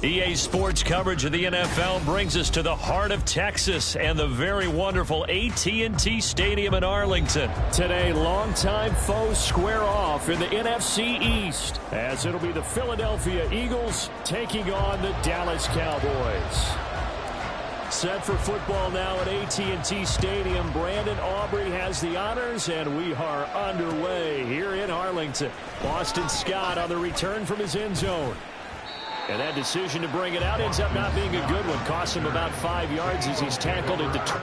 EA Sports coverage of the NFL brings us to the heart of Texas and the very wonderful AT&T Stadium in Arlington. Today, longtime foes square off in the NFC East, as it'll be the Philadelphia Eagles taking on the Dallas Cowboys. Set for football now at AT&T Stadium. Brandon Aubrey has the honors, and we are underway here in Arlington. Boston Scott on the return from his end zone. And that decision to bring it out ends up not being a good one. Costs him about 5 yards as he's tackled at the...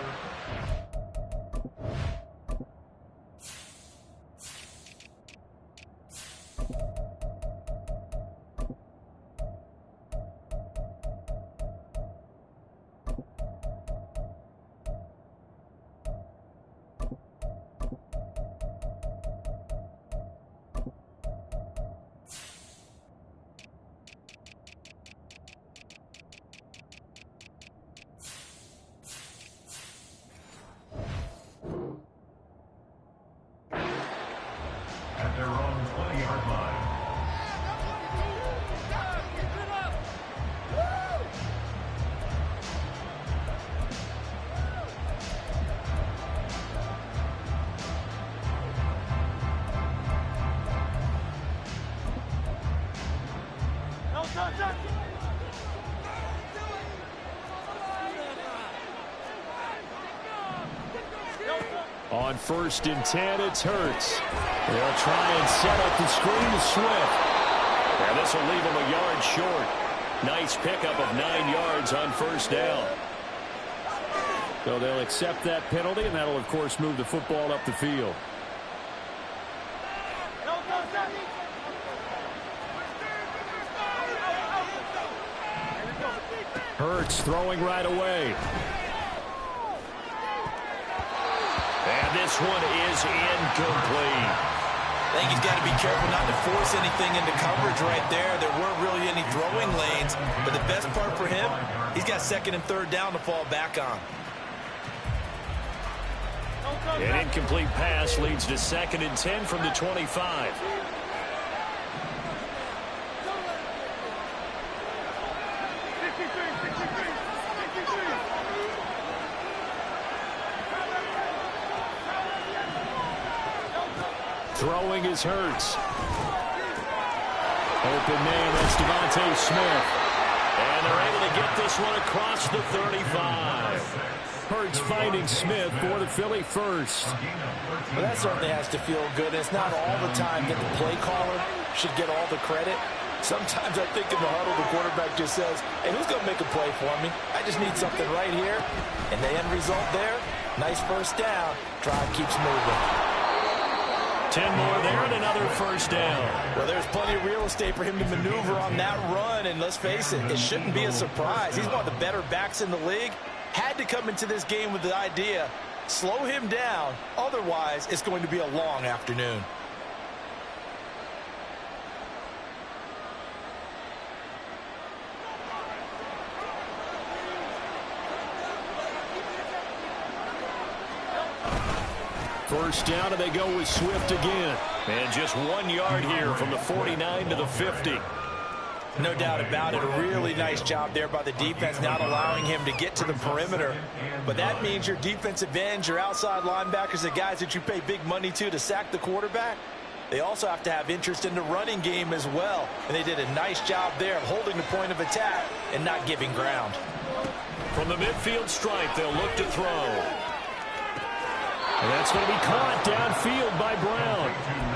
Their own 20-yard line. On 1st and 10, it's Hurts. They'll try and set up the screen to Swift. And this will leave him a yard short. Nice pickup of 9 yards on 1st down. So they'll accept that penalty, and that'll, of course, move the football up the field. Hurts throwing right away. And this one is incomplete. I think he's got to be careful not to force anything into coverage right there. There weren't really any throwing lanes, but the best part for him, he's got 2nd and 3rd down to fall back on. An incomplete pass leads to 2nd and 10 from the 25. Throwing is Hurts. Open man, that's Devontae Smith. And they're able to get this one across the 35. Hurts finding Smith for the Philly first. Well, that certainly has to feel good. It's not all the time that the play caller should get all the credit. Sometimes I think in the huddle, the quarterback just says, hey, who's going to make a play for me? I just need something right here. And the end result there, nice 1st down. Drive keeps moving. 10 more there and another 1st down. Well, there's plenty of real estate for him to maneuver on that run, and let's face it, it shouldn't be a surprise. He's one of the better backs in the league. Had to come into this game with the idea, slow him down, otherwise it's going to be a long afternoon. First down, and they go with Swift again. And just 1 yard here from the 49 to the 50. No doubt about it. A really nice job there by the defense, not allowing him to get to the perimeter. But that means your defensive ends, your outside linebackers, the guys that you pay big money to sack the quarterback, they also have to have interest in the running game as well. And they did a nice job there of holding the point of attack and not giving ground. From the midfield stripe, they'll look to throw. And that's going to be caught downfield by Brown.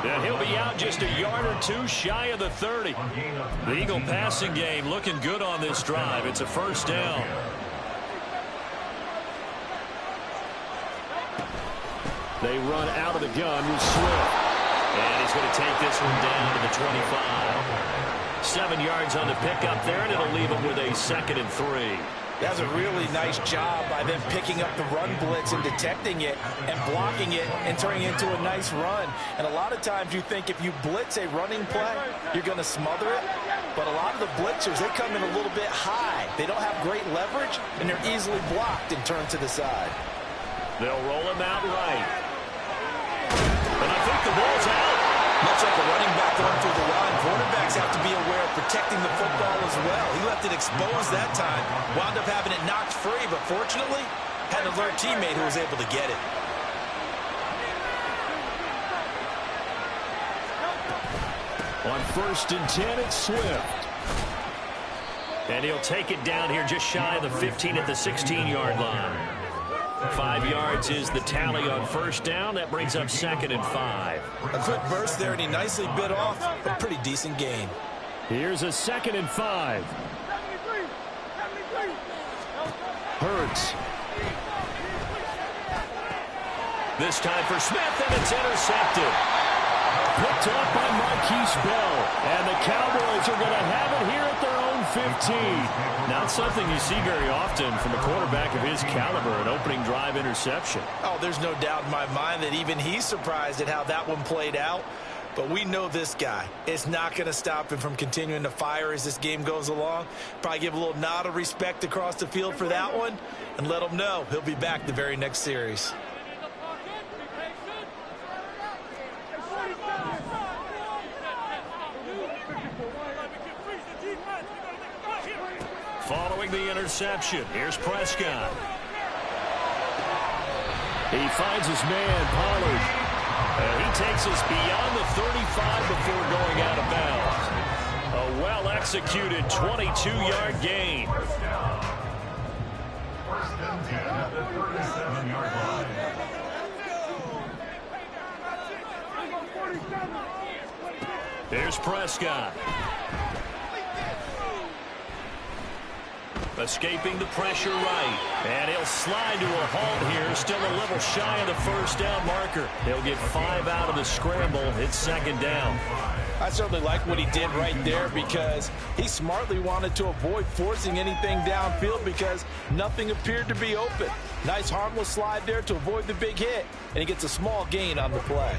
And he'll be out just a yard or two shy of the 30. The Eagle passing game looking good on this drive. It's a first down. They run out of the gun with Swift. And he's going to take this one down to the 25. 7 yards on the pickup there, and it'll leave him with a 2nd and 3. That's a really nice job by them picking up the run blitz and detecting it and blocking it and turning it into a nice run. And a lot of times you think if you blitz a running play, you're going to smother it. But a lot of the blitzers, they come in a little bit high. They don't have great leverage, and they're easily blocked and turned to the side. They'll roll him out right. And I think the ball's out. Much like a running back going through the line, quarterbacks have to be aware of protecting the football as well. He left it exposed that time, wound up having it knocked free, but fortunately, had an alert teammate who was able to get it. On 1st and 10, it's Swift. And he'll take it down here just shy of the 15 at the 16-yard line. 5 yards is the tally on first down. That brings up 2nd and 5. A quick burst there, and he nicely bit off a pretty decent gain. Here's a 2nd and 5. Hurts. This time for Smith, and it's intercepted. Picked off by Marquise Bell. And the Cowboys are going to have it here at their own 15. Not something you see very often from a quarterback of his caliber, an opening drive interception. Oh, there's no doubt in my mind that even he's surprised at how that one played out. But we know this guy. It's not going to stop him from continuing to fire as this game goes along. Probably give a little nod of respect across the field for that one and let him know he'll be back the very next series. Following the interception, here's Prescott. He finds his man, Pollard. And he takes us beyond the 35 before going out of bounds. A well-executed 22-yard gain. First and 10 at the 37-yard line. Here's Prescott. Escaping the pressure right. And he'll slide to a halt here. Still a little shy of the first down marker. He'll get 5 out of the scramble. It's 2nd down. I certainly like what he did right there because he smartly wanted to avoid forcing anything downfield because nothing appeared to be open. Nice harmless slide there to avoid the big hit. And he gets a small gain on the play.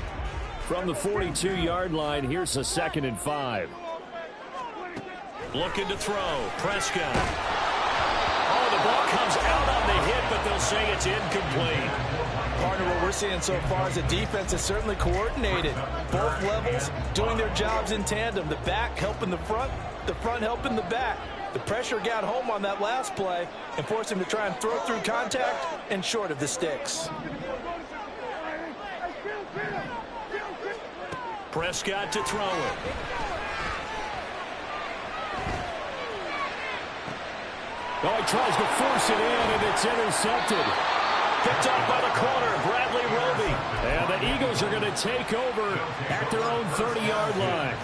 From the 42-yard line, here's a 2nd and 5. Looking to throw. Prescott. Oh, the ball comes out on the hit, but they'll say it's incomplete. Partner, what we're seeing so far is the defense is certainly coordinated. Both levels doing their jobs in tandem. The back helping the front helping the back. The pressure got home on that last play and forced him to try and throw through contact and short of the sticks. Prescott to throw it. Oh, he tries to force it in, and it's intercepted. Picked up by the corner, Bradley Roby. And the Eagles are going to take over at their own 30-yard line.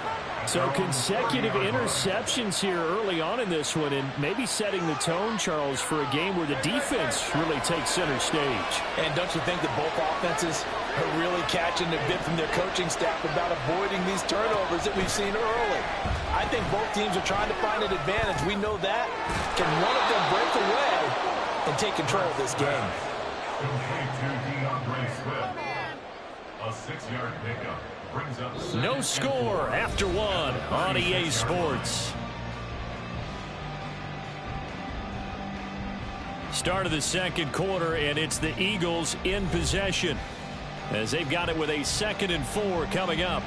So consecutive interceptions here early on in this one, and maybe setting the tone, Charles, for a game where the defense really takes center stage. And don't you think that both offenses are really catching the bit from their coaching staff about avoiding these turnovers that we've seen early? I think both teams are trying to find an advantage. We know that. Can one of them break away and take control of this game? A 6-yard pickup brings up No score after one on EA Sports. Start of the second quarter, and it's the Eagles in possession as they've got it with a 2nd and 4 coming up.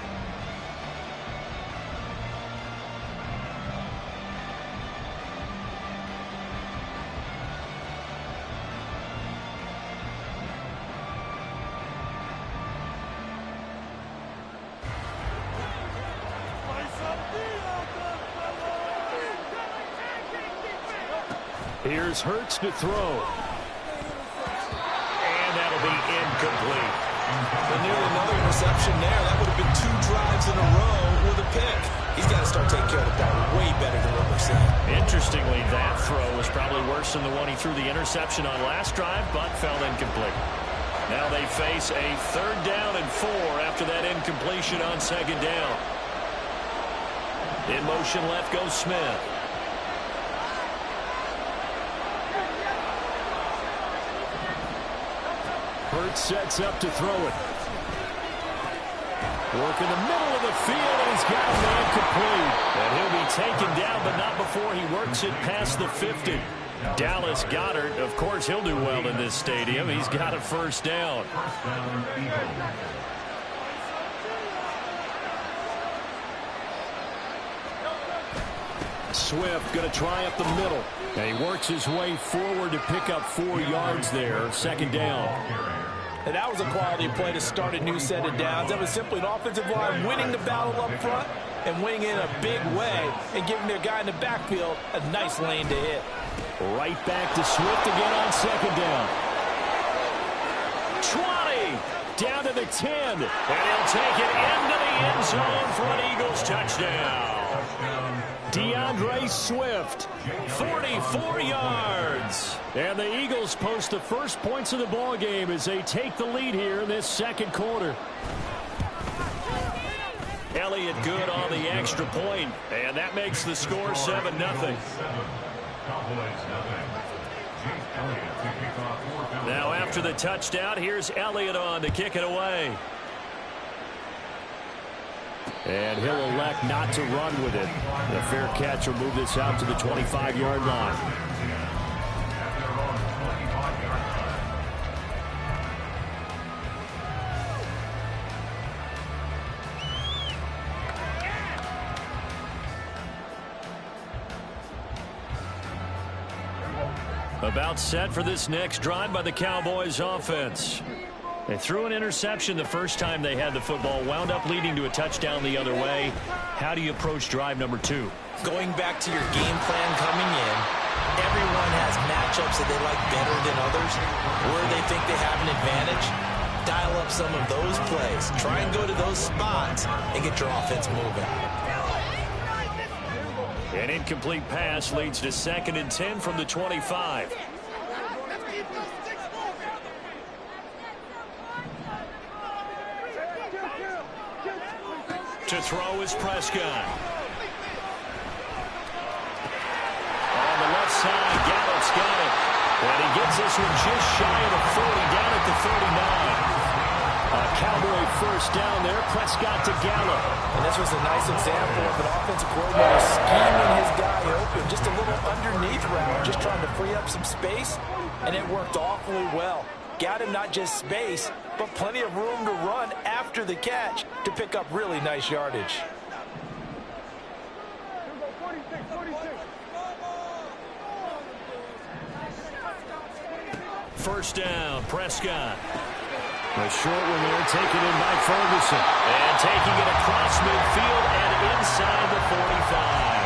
Here's Hurts to throw. And that'll be incomplete. And nearly another interception there. That would have been 2 drives in a row with a pick. He's got to start taking care of the ball way better than what we're seeing. Interestingly, that throw was probably worse than the one he threw the interception on last drive, but fell incomplete. Now they face a 3rd down and 4 after that incompletion on 2nd down. In motion left goes Smith. Hurts sets up to throw it. Work in the middle of the field, and he's got a man complete. And he'll be taken down, but not before he works it past the 50. Dallas Goedert, of course, he'll do well in this stadium. He's got a 1st down. Swift going to try up the middle. And he works his way forward to pick up 4 yards there. 2nd down. And that was a quality play to start a new set of downs. That was simply an offensive line winning the battle up front and winning in a big way and giving their guy in the backfield a nice lane to hit. Right back to Swift again on 2nd down. 20. Down to the 10. And he'll take it into the end zone for an Eagles touchdown. DeAndre Swift, 44 yards. And the Eagles post the first points of the ball game as they take the lead here in this 2nd quarter. Elliott good on the extra point, and that makes the score 7-0. Now after the touchdown, here's Elliott on to kick it away. And he'll elect not to run with it. The fair catch will move this out to the 25-yard line. About set for this next drive by the Cowboys offense. They threw an interception the first time they had the football, wound up leading to a touchdown the other way. How do you approach drive number 2? Going back to your game plan coming in, everyone has matchups that they like better than others, where they think they have an advantage. Dial up some of those plays. Try and go to those spots and get your offense moving. An incomplete pass leads to 2nd and 10 from the 25. To throw is Prescott. On the left side, Gallup's got it. And he gets this one just shy of the 40, down at the 39. A Cowboy 1st down there. Prescott to Gallup. And this was a nice example of an offensive coordinator scheming his guy open. Just a little underneath route, just trying to free up some space. And it worked awfully well. Got him not just space, but plenty of room to run after the catch to pick up really nice yardage. First down, Prescott. A short one there, taken in by Ferguson. And taking it across midfield and inside the 45.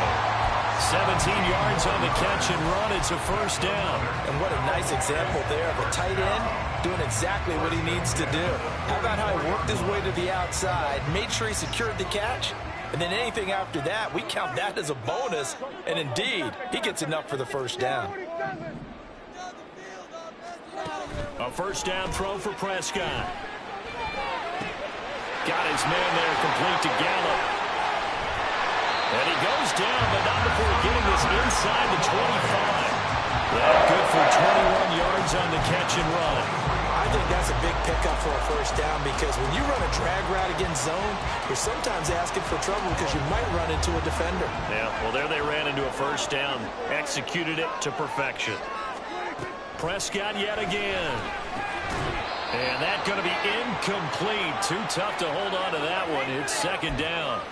17 yards on the catch and run. It's a 1st down. And what a nice example there of a tight end doing exactly what he needs to do. How about how he worked his way to the outside, made sure he secured the catch, and then anything after that, we count that as a bonus. And indeed, he gets enough for the 1st down. A 1st down throw for Prescott. Got his man there, complete to Gallup. And he goes down, but not before getting this inside the 25. Yeah, good for 21 yards on the catch and run. I think that's a big pickup for a 1st down, because when you run a drag route against zone, you're sometimes asking for trouble because you might run into a defender. Yeah, well, there they ran into a 1st down. Executed it to perfection. Prescott yet again. And that's going to be incomplete. Too tough to hold on to that one. It's 2nd down.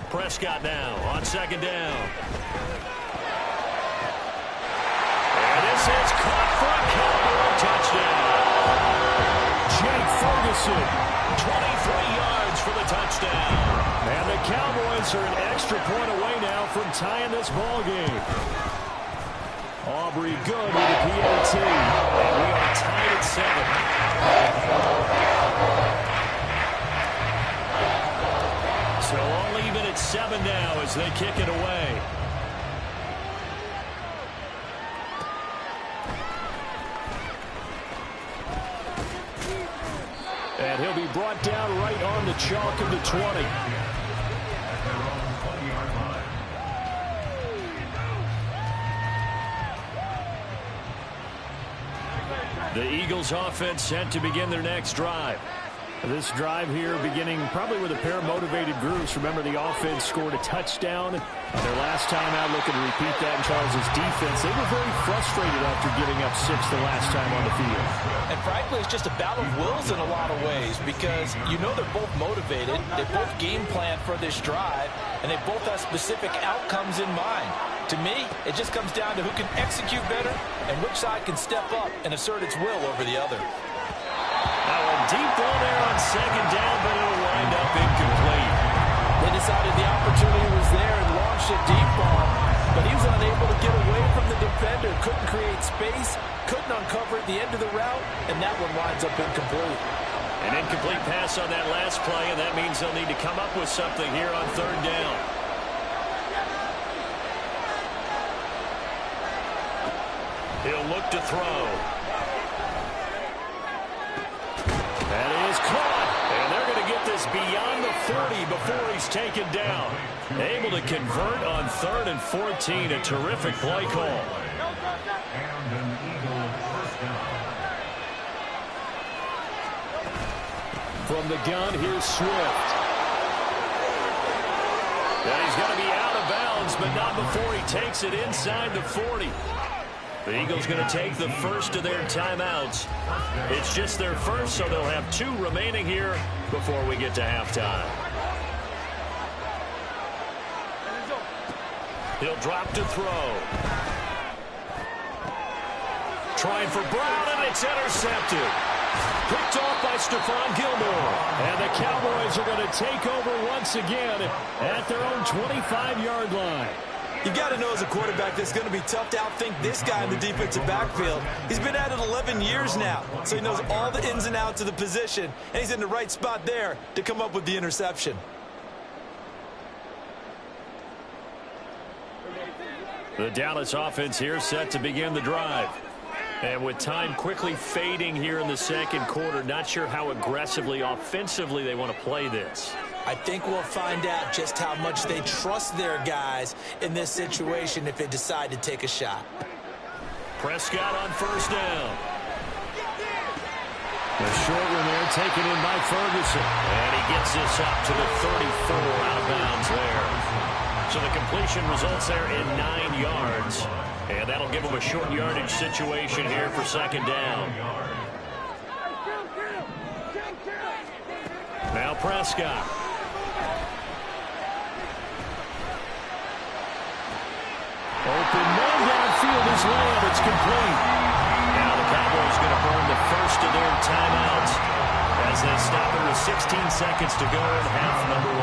Prescott now on 2nd down. And this is caught for a Cowboy touchdown. Jake Ferguson, 23 yards goes for the touchdown. And the Cowboys are an extra point away now from tying this ball game. Aubrey good with the PAT. And we are tied at 7. So all even at 7 now as they kick it away. And he'll be brought down right on the chalk of the 20. The Eagles offense set to begin their next drive. This drive here beginning probably with a pair of motivated groups. Remember, the offense scored a touchdown their last time out, looking to repeat that in Charles's defense. They were very frustrated after giving up 6 the last time on the field. And frankly, it's just a battle of wills in a lot of ways because you know they're both motivated. They both game plan for this drive, and they both have specific outcomes in mind. To me, it just comes down to who can execute better and which side can step up and assert its will over the other. Now a deep ball there on second down, but it'll wind up incomplete. They decided the opportunity was there and launched a deep ball, but he was unable to get away from the defender, couldn't create space, couldn't uncover at the end of the route, and that one winds up incomplete. An incomplete pass on that last play, and that means they'll need to come up with something here on third down. He'll look to throw. That is caught. And they're going to get this beyond the 40 before he's taken down. Able to convert on 3rd and 14. A terrific play call. And an Eagle first down. From the gun, here's Swift. And he's going to be out of bounds, but not before he takes it inside the 40. The Eagles going to take the first of their timeouts. It's just their first, so they'll have 2 remaining here before we get to halftime. He'll drop to throw. Trying for Brown, and it's intercepted. Picked off by Stephon Gilmore. And the Cowboys are going to take over once again at their own 25-yard line. You got to know as a quarterback that it's going to be tough to outthink this guy in the defensive backfield. He's been at it 11 years now, so he knows all the ins and outs of the position, and he's in the right spot there to come up with the interception. The Dallas offense here set to begin the drive. And with time quickly fading here in the second quarter, not sure how aggressively, offensively they want to play this. I think we'll find out just how much they trust their guys in this situation if they decide to take a shot. Prescott on first down. The short one there taken in by Ferguson. And he gets this up to the 34 out of bounds there. So the completion results there in 9 yards. And that'll give them a short yardage situation here for second down. Now Prescott. Open man downfield is Lamb. It's complete. Now the Cowboys going to burn the first of their timeouts as they stop it with 16 seconds to go in half number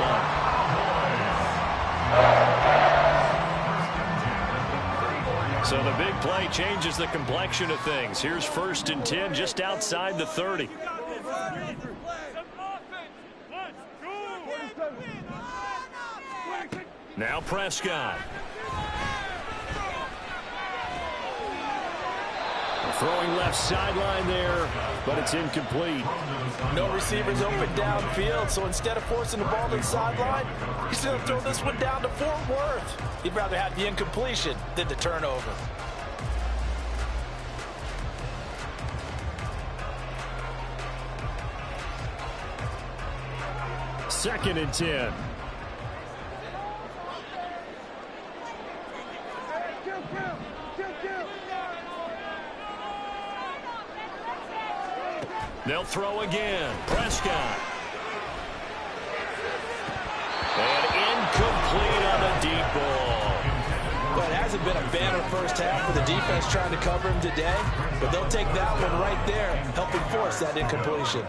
1. So the big play changes the complexion of things. Here's 1st and 10 just outside the 30. Now Prescott. Throwing left sideline there, but it's incomplete. No receivers open downfield, so instead of forcing the ball to the sideline, he's going to throw this one down to Fort Worth. He'd rather have the incompletion than the turnover. Second and 10. They'll throw again. Prescott. And incomplete on a deep ball. Well, it hasn't been a banner first half with the defense trying to cover him today, but they'll take that one right there, helping force that incompletion.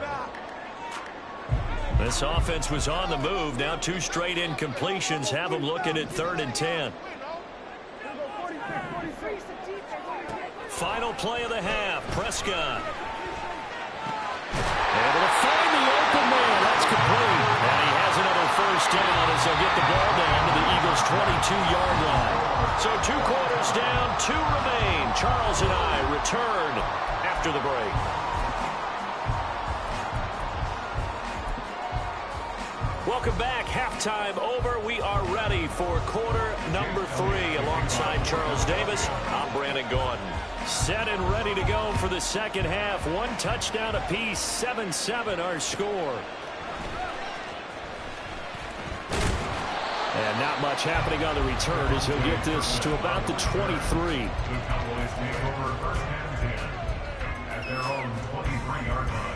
The This offense was on the move. Now 2 straight incompletions have them looking at 3rd and 10. Final play of the half. Prescott. Able to find the open man. That's complete. And he has another first down as they'll get the ball down to the Eagles' 22-yard line. So 2 quarters down, 2 remain. Charles and I return after the break. Welcome back. Halftime over. We are ready for quarter number 3. Alongside Charles Davis, I'm Brandon Gordon. Set and ready to go for the second half. 1 touchdown apiece. 7-7 our score. And not much happening on the return as he'll get this to about the 23. The Cowboys take over 1st and 10 at their own 23-yard line.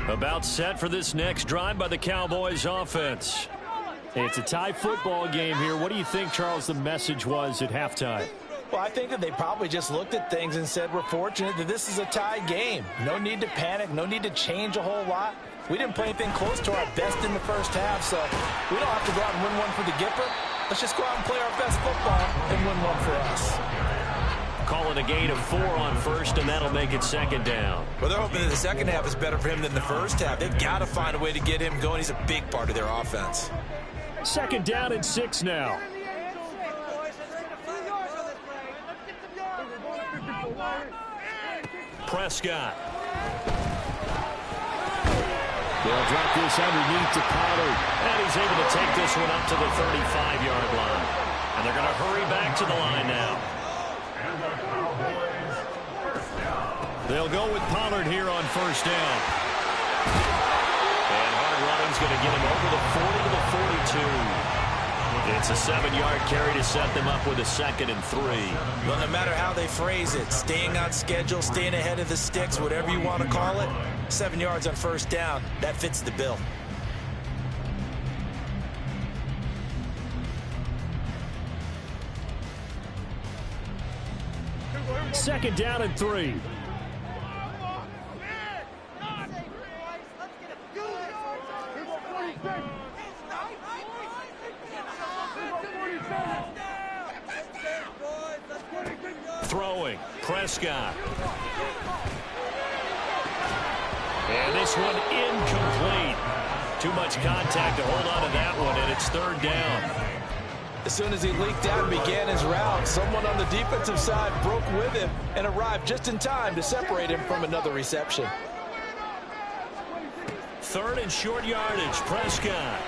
About set for this next drive by the Cowboys offense. Hey, it's a tie football game here. What do you think, Charles, the message was at halftime? Well, I think that they probably just looked at things and said, we're fortunate that this is a tie game. No need to panic. No need to change a whole lot. We didn't play anything close to our best in the first half, so we don't have to go out and win one for the Gipper. Let's just go out and play our best football and win one for us. Calling a gain of 4 on first, and that'll make it 2nd down. Well, they're hoping that the second half is better for him than the first half. They've got to find a way to get him going. He's a big part of their offense. 2nd down and 6 now. Prescott. They'll drop this underneath to Pollard. And he's able to take this one up to the 35-yard line. And they're going to hurry back to the line now. They'll go with Pollard here on 1st down. And hard running's going to get him over the 40 to the 42. It's a 7-yard carry to set them up with a 2nd and 3. Well, no matter how they phrase it, staying on schedule, staying ahead of the sticks, whatever you want to call it, 7 yards on 1st down, that fits the bill. Second down and 3. Throwing. Prescott. And this one incomplete. Too much contact to hold on to that one, and it's 3rd down. As soon as he leaked out and began his route, someone on the defensive side broke with him and arrived just in time to separate him from another reception. 3rd and short yardage. Prescott.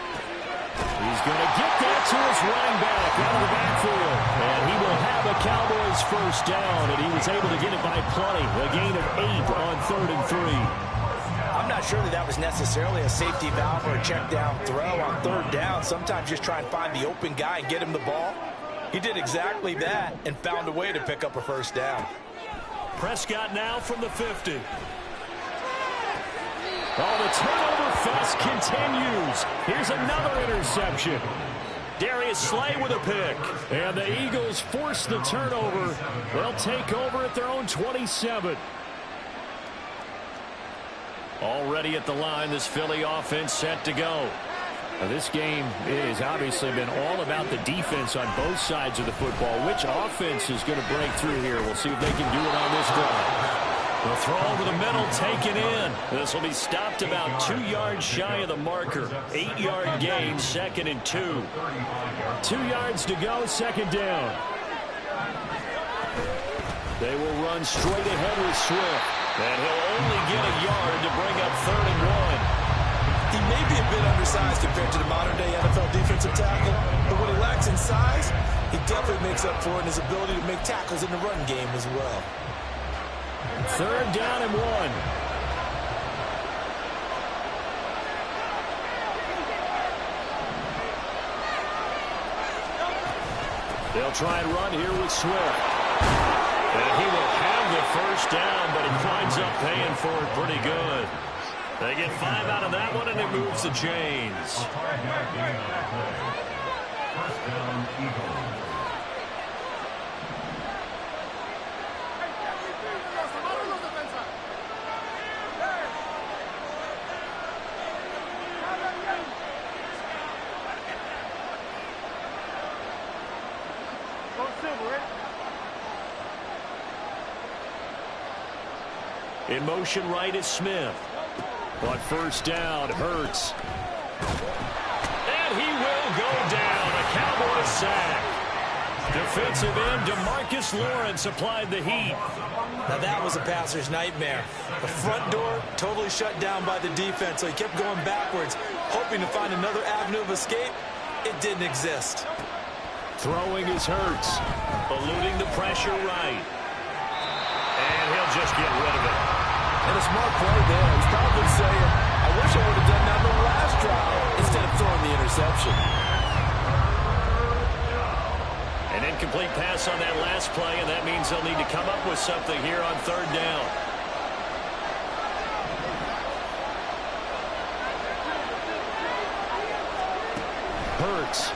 He's going to get that to his running back out of the backfield. And he will have a Cowboys 1st down, and he was able to get it by plenty. A gain of 8 on 3rd and 3. I'm not sure that that was necessarily a safety valve or a check down throw on 3rd down. Sometimes just try and find the open guy and get him the ball. He did exactly that and found a way to pick up a 1st down. Prescott now from the 50. Oh, the turnover fest continues. Here's another interception. Darius Slay with a pick. And the Eagles force the turnover. They'll take over at their own 27. Already at the line, this Philly offense set to go. Now, this game has obviously been all about the defense on both sides of the football. Which offense is going to break through here? We'll see if they can do it on this drive. The throw over the middle taken in. This will be stopped about 2 yards shy of the marker. 8-yard gain, 2nd and 2. 2 yards to go, 2nd down. They will run straight ahead with Swift. And he'll only get a yard to bring up 3rd and 1. He may be a bit undersized compared to the modern-day NFL defensive tackle, but what he lacks in size, he definitely makes up for it in his ability to make tackles in the run game as well. 3rd down and 1. They'll try and run here with Swift. And he will have the 1st down, but he winds up paying for it pretty good. They get 5 out of that one, and it moves the chains. Touchdown, Eagles. In motion right is Smith. On first down, Hurts. And he will go down. A Cowboys sack. Defensive end DeMarcus Lawrence applied the heat. Now that was a passer's nightmare. The front door totally shut down by the defense, so he kept going backwards, hoping to find another avenue of escape. It didn't exist. Throwing is Hurts. Eluding the pressure right. And he'll just get rid of it. And a smart play there. He's probably saying, I wish I would have done that on the last drive instead of throwing the interception. An incomplete pass on that last play, and that means they'll need to come up with something here on third down. Hurts.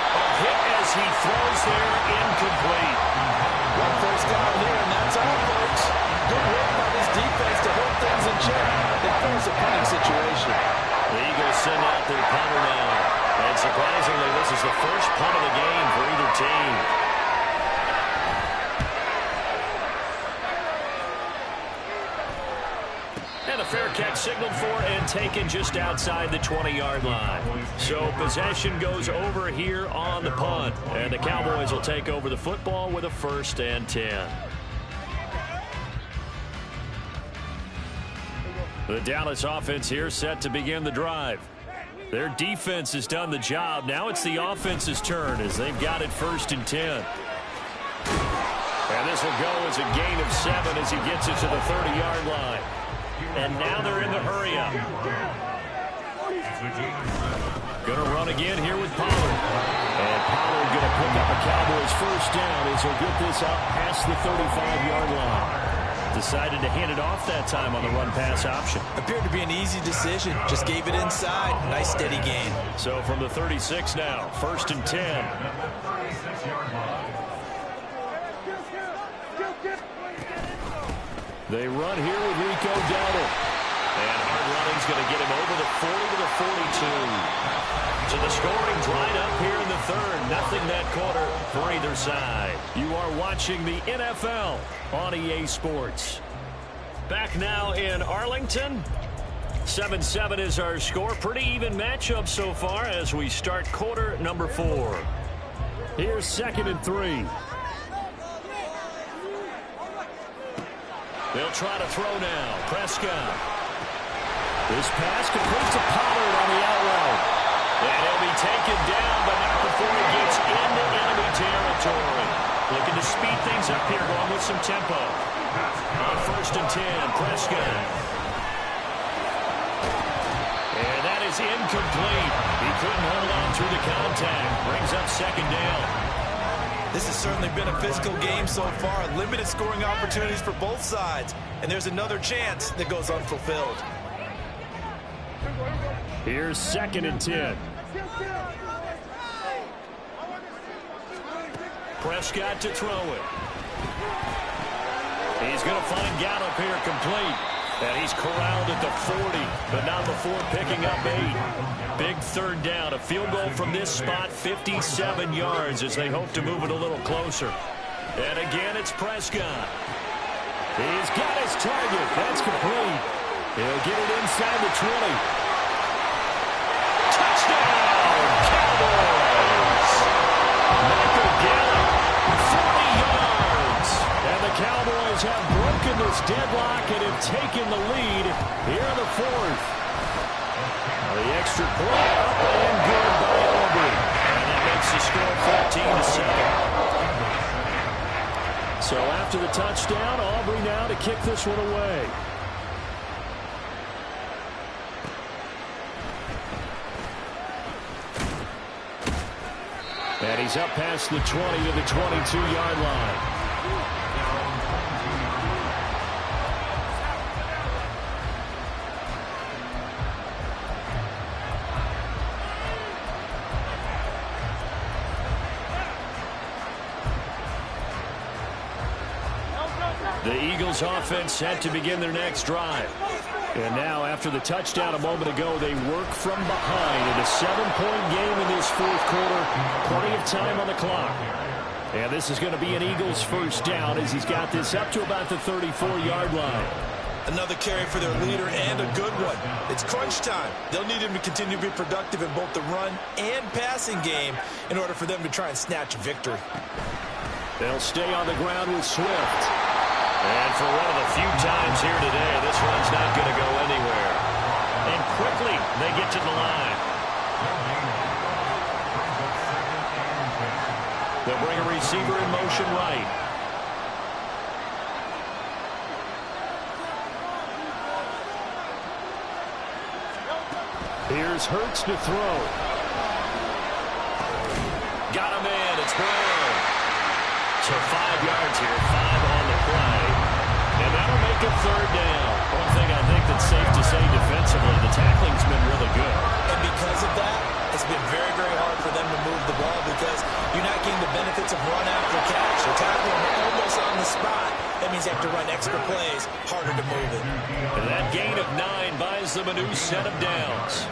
A hit as he throws there, incomplete. One first down here, and that's all, folks. Good work by this defense to hold things in check. They force a punting situation. The Eagles send out their punter now. And surprisingly, this is the first punt of the game for either team. And a fair catch signaled for and taken just outside the 20-yard line. So possession goes over here on the punt. And the Cowboys will take over the football with a 1st and 10. The Dallas offense here set to begin the drive. Their defense has done the job. Now it's the offense's turn as they've got it 1st and 10. And this will go as a gain of 7 as he gets it to the 30-yard line. And now they're in the hurry-up. Going to run again here with Pollard. And Pollard going to pick up a Cowboys 1st down as he'll get this out past the 35-yard line. Decided to hand it off that time on the run-pass option. Appeared to be an easy decision. Just gave it inside. Nice steady gain. So from the 36 now, 1st and 10. They run here with Rico Dowdle. And hard running's going to get him over the 40 to the 42. So the scoring dried up here in the 3rd. Nothing that quarter for either side. You are watching the NFL on EA Sports. Back now in Arlington. 7-7 is our score. Pretty even matchup so far as we start quarter number 4. Here's 2nd and 3. They'll try to throw now. Prescott. This pass complete to Pollard on the outright. And he'll be taken down, but not before he gets into enemy territory. Looking to speed things up here, going with some tempo. On 1st and 10, Prescott. And that is incomplete. He couldn't hold on through the contact. Brings up 2nd down. This has certainly been a physical game so far. Limited scoring opportunities for both sides. And there's another chance that goes unfulfilled. Here's 2nd and 10. Prescott to throw it. He's going to find Gallup here complete. And he's corralled at the 40, but not before picking up 8. Big 3rd down. A field goal from this spot, 57 yards as they hope to move it a little closer. And again, it's Prescott. He's got his target. That's complete. He'll get it inside the 20. Touchdown, Cowboys! Michael Gallup, 40 yards. And the Cowboys have broken this deadlock and have taken the lead here in the 4th. The extra point up and good by Aubrey. And that makes the score 14-7. So after the touchdown, Aubrey now to kick this one away. And he's up past the 20 to the 22-yard line. The Eagles offense set to begin their next drive. And now, after the touchdown a moment ago, they work from behind in a 7-point game in this fourth quarter. Plenty of time on the clock. And this is going to be an Eagles first down as he's got this up to about the 34-yard line. Another carry for their leader and a good one. It's crunch time. They'll need him to continue to be productive in both the run and passing game in order for them to try and snatch victory. They'll stay on the ground with Swift. And for one of the few times here today, this run's not going to go anywhere. And quickly, they get to the line. They'll bring a receiver in motion right. Here's Hurts to throw. Got him in. It's Brown. So 5 yards here, 5 on the play. And that'll make it third down. One thing I think that's safe to say defensively, the tackling's been really good. And because of that, it's been very, very hard for them to move the ball because you're not getting the benefits of run after catch. They're tackling almost on the spot. That means they have to run extra plays, harder to move it. And that gain of 9 buys them a new set of downs.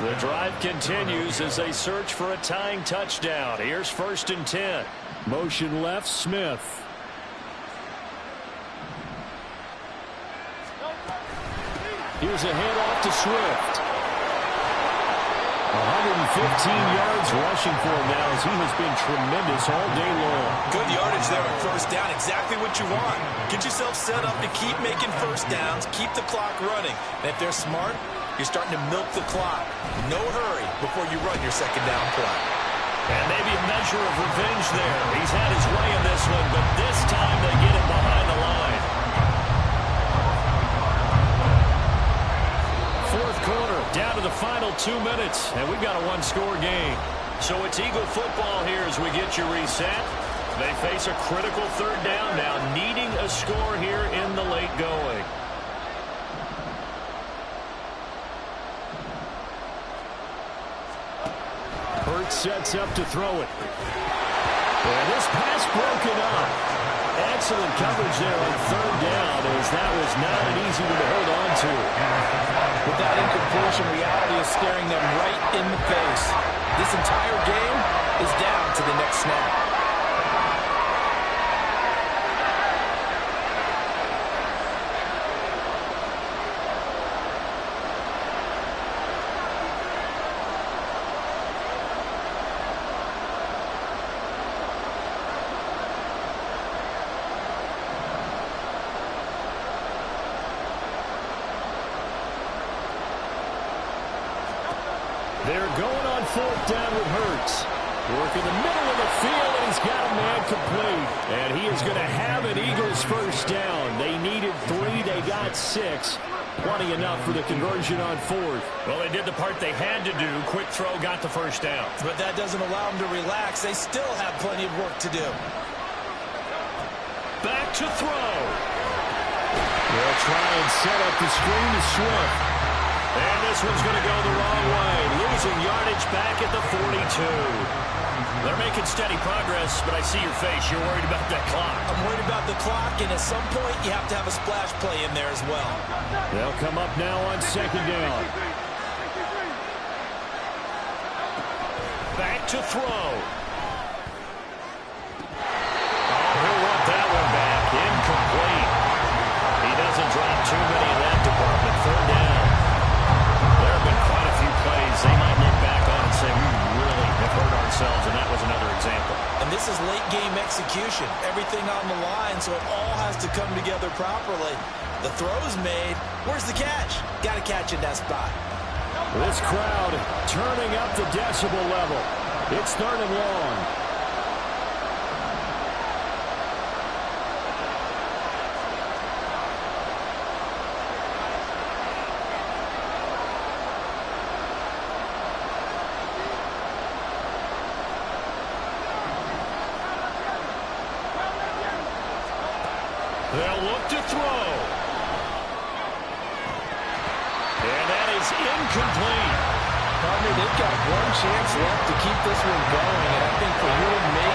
The drive continues as they search for a tying touchdown. Here's 1st and 10. Motion left, Smith. Here's a handoff to Swift. 115 yards rushing for him now as he has been tremendous all day long. Good yardage there on first down. Exactly what you want. Get yourself set up to keep making first downs, keep the clock running. And if they're smart, you're starting to milk the clock. No hurry before you run your second down play. And maybe a measure of revenge there. He's had his way in this one, but this time they get it behind the line. Fourth quarter, down to the final 2 minutes, and we've got a one-score game. So it's Eagle football here as we get you reset. They face a critical third down now, needing a score here in the late going. Hurts sets up to throw it. And this pass broken up. Excellent coverage there on third down as that was not an easy one to hold on to. With that incompletion, reality is staring them right in the face. This entire game is down to the next snap. They're going on fourth down with Hurts. Work in the middle of the field, and he's got a man complete. And he is going to have an Eagles first down. They needed 3. They got 6. Plenty enough for the conversion on fourth. Well, they did the part they had to do. Quick throw, got the first down. But that doesn't allow them to relax. They still have plenty of work to do. Back to throw. They'll try and set up the screen to Swift. And this one's going to go the wrong way. Losing yardage back at the 42. They're making steady progress, but I see your face. You're worried about that clock. I'm worried about the clock, and at some point, you have to have a splash play in there as well. They'll come up now on second down. Back to throw. Oh, he'll want that one back. Incomplete. He doesn't drop too many in that department. Third down. There have been quite a few plays they might look back on and say, we really have hurt ourselves, and that was another example. And this is late-game execution. Everything on the line, so it all has to come together properly. The throw's made. Where's the catch? Got to catch in that spot. This crowd turning up the decibel level. It's third and long. They'll look to throw. And that is incomplete. They've got one chance left to keep this one going, and I think for you and me,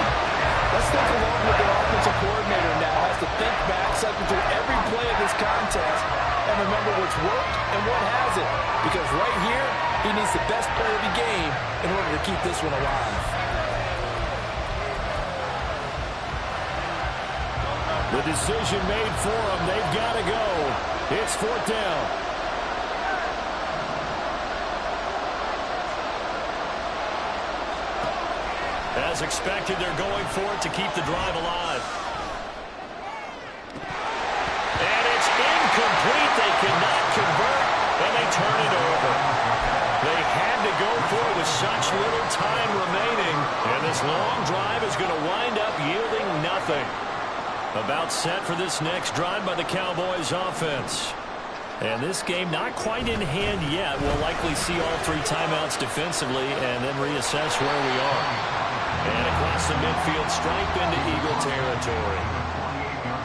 let's think along with their offensive coordinator now has to think back, cycle through every play of this contest, and remember what's worked and what hasn't. Because right here, he needs the best play of the game in order to keep this one alive. The decision made for them. They've got to go. It's 4th down. As expected, they're going for it to keep the drive alive. And it's incomplete. They cannot convert, and they turn it over. They had to go for it with such little time remaining, and this long drive is going to wind up yielding nothing. About set for this next drive by the Cowboys offense. And this game not quite in hand yet. We'll likely see all 3 timeouts defensively and then reassess where we are. And across the midfield, stripe into Eagle territory.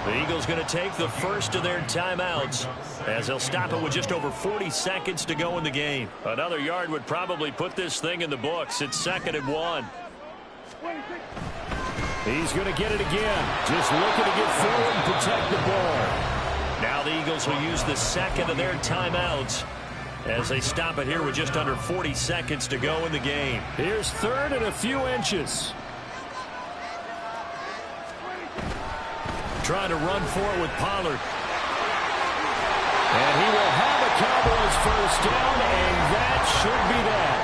The Eagles going to take the first of their timeouts as they'll stop it with just over 40 seconds to go in the game. Another yard would probably put this thing in the books. It's 2nd and 1. He's going to get it again. Just looking to get forward and protect the ball. Now the Eagles will use the second of their timeouts as they stop it here with just under 40 seconds to go in the game. Here's 3rd and a few inches. Trying to run for it with Pollard. And he will have a Cowboys first down, and that should be that.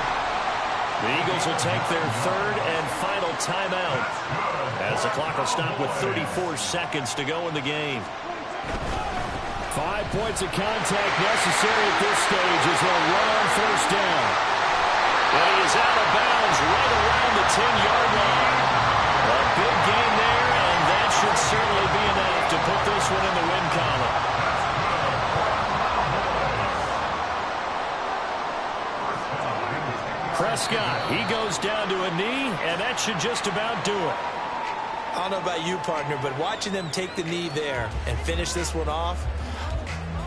The Eagles will take their 3rd and final timeout as the clock will stop with 34 seconds to go in the game. 5 points of contact necessary at this stage as they'll run on first down. And he is out of bounds right around the 10-yard line. A big gain there, and that should certainly be enough to put this one in the win column. Prescott, he goes down to a knee, and that should just about do it. I don't know about you, partner, but watching them take the knee there and finish this one off,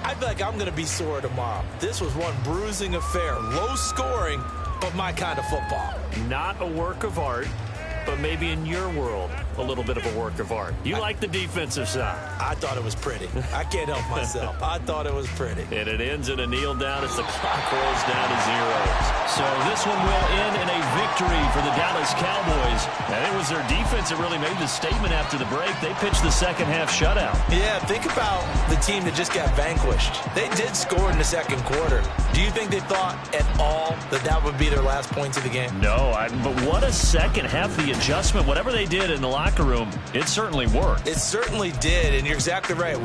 I feel like I'm going to be sore tomorrow. This was one bruising affair. Low scoring, but my kind of football. Not a work of art, but maybe in your world, a little bit of a work of art. You like the defensive side. I thought it was pretty. I can't help myself. I thought it was pretty. And it ends in a kneel down as the clock rolls down to 0. So this one will end in a victory for the Dallas Cowboys. And it was their defense that really made the statement after the break. They pitched the second-half shutout. Yeah, think about the team that just got vanquished. They did score in the second quarter. Do you think they thought at all that that would be their last points of the game? No, but what a second half, the adjustment. Whatever they did in the locker room, it certainly worked. It certainly did, and you're exactly right.